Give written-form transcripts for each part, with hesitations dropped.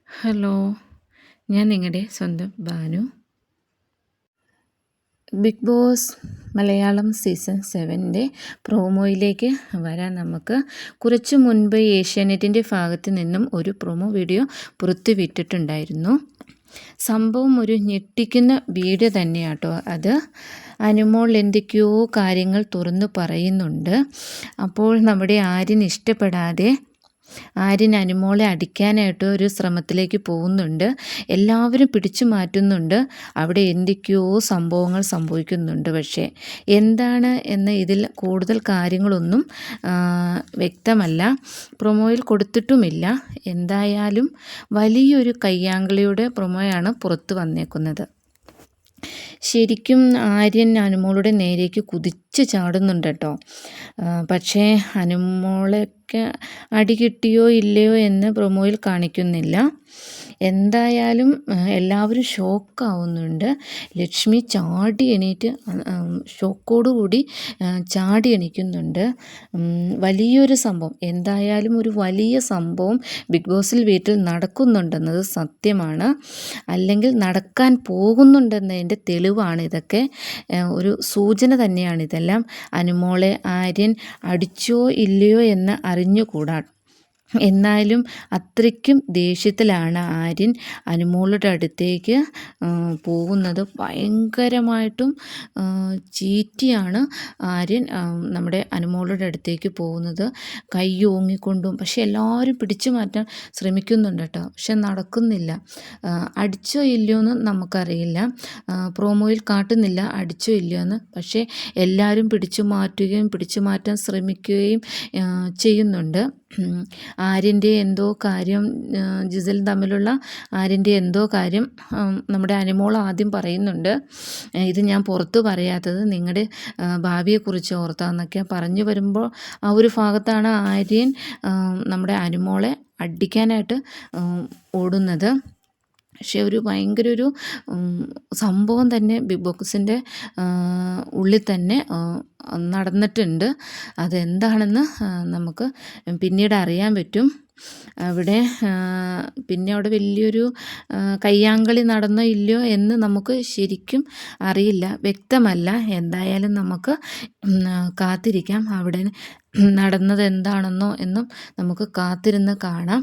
Hello, ഞാൻ നിങ്ങളുടെ സ്വന്തം Banu. Bigg Boss Malayalam season 7 പ്രോമോയിലേക്ക് വരാൻ നമുക്ക് കുറച്ച് മുൻപ് ഏഷ്യാനെറ്റിൻ്റെ ഭാഗത്ത് നിന്നും ഒരു പ്രൊമോ വീഡിയോ പുറത്തുവിട്ടിട്ടുണ്ടായിരുന്നു. സംഭവം ഒരു ഞെട്ടിക്കുന്ന വീഡിയോ തന്നെയാട്ടോ അത്. അനുമോൾ എന്തൊക്കെയോ കാര്യങ്ങൾ തുറന്നു പറയുന്നുണ്ട്. അപ്പോൾ നമ്മുടെ ആര്യൻ ഇഷ്ടപ്പെടാതെ ആര്യൻ അനുമോളെ അടിക്കാനായിട്ട് ഒരു ശ്രമത്തിലേക്ക് പോകുന്നുണ്ട്. എല്ലാവരും പിടിച്ചു മാറ്റുന്നുണ്ട്. അവിടെ എന്തൊക്കെയോ സംഭവങ്ങൾ സംഭവിക്കുന്നുണ്ട്. പക്ഷേ എന്താണ് എന്ന് ഇതിൽ കൂടുതൽ കാര്യങ്ങളൊന്നും വ്യക്തമല്ല, പ്രൊമോയിൽ കൊടുത്തിട്ടുമില്ല. എന്തായാലും വലിയൊരു കയ്യാങ്കളിയുടെ പ്രൊമോയാണ് പുറത്ത് വന്നേക്കുന്നത്. ശരിക്കും ആര്യൻ അനുമോളുടെ നേരേക്ക് കുതിച്ച് ചാടുന്നുണ്ട് കേട്ടോ. പക്ഷേ അനുമോളൊക്കെ അടി കിട്ടിയോ ഇല്ലയോ എന്ന് പ്രൊമോയിൽ കാണിക്കുന്നില്ല. എന്തായാലും എല്ലാവരും ഷോക്കാവുന്നുണ്ട്. ലക്ഷ്മി ചാടി എണീറ്റ് ഷോക്കോടുകൂടി ചാടി എണീക്കുന്നുണ്ട്. വലിയൊരു സംഭവം, എന്തായാലും ഒരു വലിയ സംഭവം ബിഗ് ബോസിൽ വീട്ടിൽ നടക്കുന്നുണ്ടെന്നത് സത്യമാണ്. അല്ലെങ്കിൽ നടക്കാൻ പോകുന്നുണ്ടെന്നതിൻ്റെ തെളിവാണ് ഇതൊക്കെ. ഒരു സൂചന തന്നെയാണ് ഇതെല്ലാം. അനുമോളെ ആര്യൻ അടിച്ചോ ഇല്ലയോ എന്ന് അറിഞ്ഞുകൂടാ. എന്നാലും അത്രയ്ക്കും ദേഷ്യത്തിലാണ് ആര്യൻ അനുമോളുടെ അടുത്തേക്ക് പോകുന്നത്. ഭയങ്കരമായിട്ടും ചീറ്റിയാണ് ആര്യൻ നമ്മുടെ അനുമോളുടെ അടുത്തേക്ക് പോകുന്നത്, കൈ ഓങ്ങിക്കൊണ്ടും. പക്ഷെ എല്ലാവരും പിടിച്ചു മാറ്റാൻ ശ്രമിക്കുന്നുണ്ട് കേട്ടോ, പക്ഷെ നടക്കുന്നില്ല. അടിച്ചോ ഇല്ലയോ എന്ന് നമുക്കറിയില്ല, പ്രോമോയിൽ കാട്ടുന്നില്ല അടിച്ചോ ഇല്ലയോ എന്ന്. പക്ഷേ എല്ലാവരും പിടിച്ചു മാറ്റുകയും പിടിച്ചു മാറ്റാൻ ശ്രമിക്കുകയും ചെയ്യുന്നുണ്ട്. ആര്യൻ്റെ എന്തോ കാര്യം, ജിസൽ തമ്മിലുള്ള ആര്യൻ്റെ എന്തോ കാര്യം നമ്മുടെ അനുമോൾ ആദ്യം പറയുന്നുണ്ട്. ഇത് ഞാൻ പുറത്ത് പറയാത്തത് നിങ്ങളുടെ ഭാവിയെക്കുറിച്ച് ഓർത്താന്നൊക്കെ പറഞ്ഞു വരുമ്പോൾ ആ ഒരു ഭാഗത്താണ് ആര്യൻ നമ്മുടെ അനുമോളെ അടിക്കാനായിട്ട് ഓടുന്നത്. പക്ഷേ ഒരു ഭയങ്കര ഒരു സംഭവം തന്നെ ബിഗ് ബോസിൻ്റെ ഉള്ളിൽ തന്നെ നടന്നിട്ടുണ്ട്. അതെന്താണെന്ന് നമുക്ക് പിന്നീട് അറിയാൻ പറ്റും. അവിടെ വലിയൊരു കയ്യാങ്കളി നടന്നോ ഇല്ലയോ എന്ന് നമുക്ക് ശരിക്കും അറിയില്ല, വ്യക്തമല്ല. എന്തായാലും നമുക്ക് കാത്തിരിക്കാം. അവിടെ നടന്നത് എന്താണെന്നോ എന്നും നമുക്ക് കാത്തിരുന്ന് കാണാം.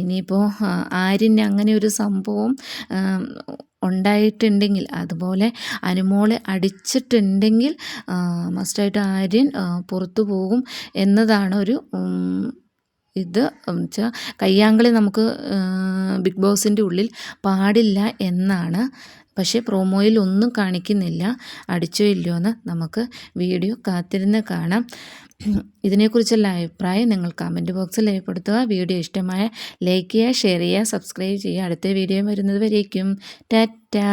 ഇനിയിപ്പോൾ ആര്യന് അങ്ങനെ ഒരു സംഭവം ഉണ്ടായിട്ടുണ്ടെങ്കിൽ, അതുപോലെ അനുമോളെ അടിച്ചിട്ടുണ്ടെങ്കിൽ മസ്റ്റായിട്ട് ആര്യൻ പുറത്തു പോകും എന്നതാണ് ഒരു ഇത് വെച്ചാൽ കയ്യാങ്കളി നമുക്ക് ബിഗ് ബോസിൻ്റെ ഉള്ളിൽ പാടില്ല എന്നാണ്. പക്ഷേ പ്രോമോയിൽ ഒന്നും കാണിക്കുന്നില്ല അടിച്ചോ ഇല്ലയോ എന്ന്. നമുക്ക് വീഡിയോ കാത്തിരുന്ന് കാണാം. ഇതിനെക്കുറിച്ചുള്ള അഭിപ്രായം നിങ്ങൾ കമൻറ്റ് ബോക്സിൽ രേഖപ്പെടുത്തുക. വീഡിയോ ഇഷ്ടമായ ലൈക്ക് ചെയ്യുക, ഷെയർ ചെയ്യുക, സബ്സ്ക്രൈബ് ചെയ്യുക. അടുത്ത വീഡിയോ വരുന്നത് വരേക്കും ടാറ്റാ.